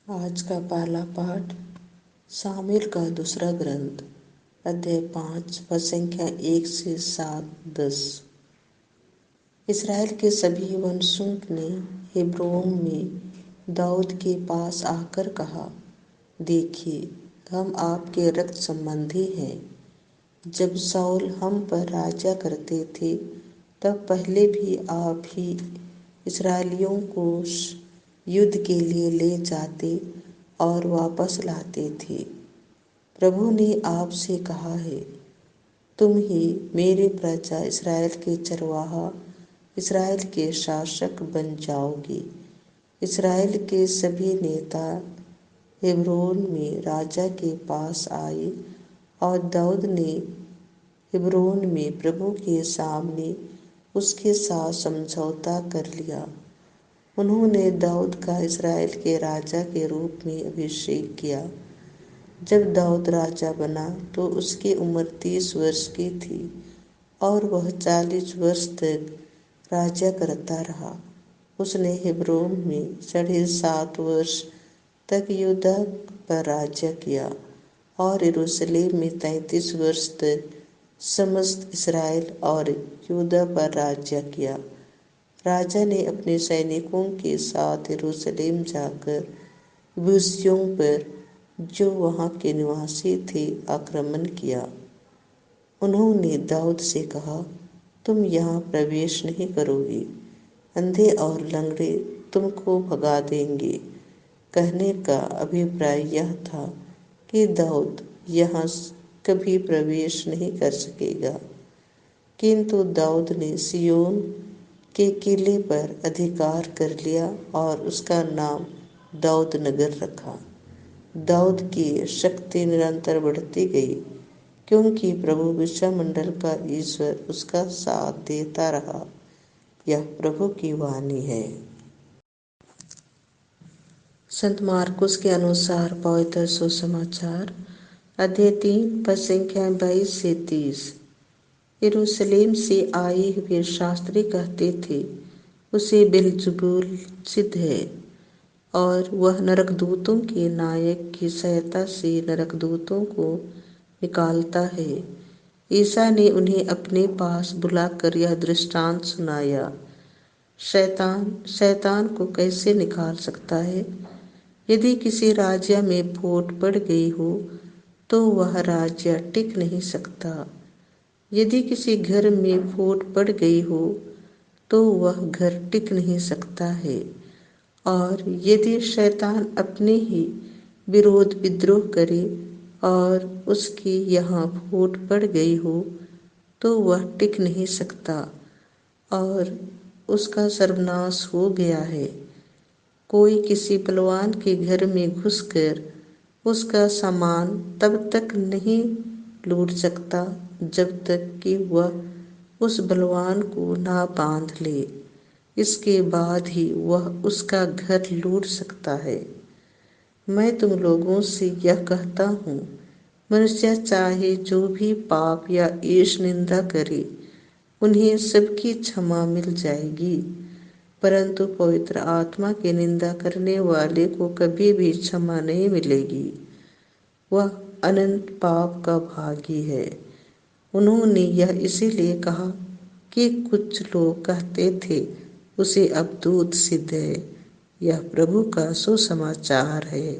आज का पहला पाठ सामुएल का दूसरा ग्रंथ अध्याय 5 व संख्या 1 से 7-10। इसराइल के सभी वंशों ने हेब्रोन में दाऊद के पास आकर कहा, देखिए, हम आपके रक्त संबंधी हैं। जब शाऊल हम पर राज्य करते थे, तब पहले भी आप ही इसराइलियों को युद्ध के लिए ले जाते और वापस लाते थे। प्रभु ने आपसे कहा है, तुम ही मेरे प्रजा इसराइल के चरवाहा, इसराइल के शासक बन जाओगे। इसराइल के सभी नेता हेब्रोन में राजा के पास आए और दाऊद ने हेब्रोन में प्रभु के सामने उसके साथ समझौता कर लिया। उन्होंने दाऊद का इसराइल के राजा के रूप में अभिषेक किया। जब दाऊद राजा बना तो उसकी उम्र 30 वर्ष की थी और वह 40 वर्ष तक राज्य करता रहा। उसने हेब्रोन में 7.5 वर्ष तक यहूदा पर राज्य किया और यरूशलेम में 33 वर्ष तक समस्त इसराइल और यहूदा पर राज्य किया। राजा ने अपने सैनिकों के साथ यरूशलेम जाकर यबूसियों पर, जो वहां के निवासी थे, आक्रमण किया। उन्होंने दाऊद से कहा, तुम यहाँ प्रवेश नहीं करोगे, अंधे और लंगड़े तुमको भगा देंगे। कहने का अभिप्राय यह था कि दाऊद यहाँ कभी प्रवेश नहीं कर सकेगा। किंतु दाऊद ने सिय्योन के किले पर अधिकार कर लिया और उसका नाम दाऊद नगर रखा। दाऊद की शक्ति निरंतर बढ़ती गई, क्योंकि प्रभु विश्वमंडल का ईश्वर उसका साथ देता रहा। यह प्रभु की वाणी है। संत मार्कुस के अनुसार पवित्र सुसमाचार अध्याय 3 पद संख्या 22 से 30। यरूशलेम से आए हुए शास्त्री कहते थे, उसे बेलजबूल सिद्ध है और वह नरकदूतों के नायक की सहायता से नरकदूतों को निकालता है। ईसा ने उन्हें अपने पास बुलाकर यह दृष्टांत सुनाया, शैतान को कैसे निकाल सकता है। यदि किसी राज्य में फूट पड़ गई हो तो वह राज्य टिक नहीं सकता। यदि किसी घर में फूट पड़ गई हो तो वह घर टिक नहीं सकता है। और यदि शैतान अपने ही विरोध विद्रोह करे और उसकी यहाँ फूट पड़ गई हो तो वह टिक नहीं सकता और उसका सर्वनाश हो गया है। कोई किसी बलवान के घर में घुसकर उसका सामान तब तक नहीं लूट सकता जब तक कि वह उस बलवान को ना बांध ले। इसके बाद ही वह उसका घर लूट सकता है। मैं तुम लोगों से यह कहता हूँ, मनुष्य चाहे जो भी पाप या ईश निंदा करे, उन्हें सबकी क्षमा मिल जाएगी, परंतु पवित्र आत्मा की निंदा करने वाले को कभी भी क्षमा नहीं मिलेगी। वह अनंत पाप का भागी है। उन्होंने यह इसीलिए कहा कि कुछ लोग कहते थे, उसे अब दूत सिद्ध है। यह प्रभु का सुसमाचार है।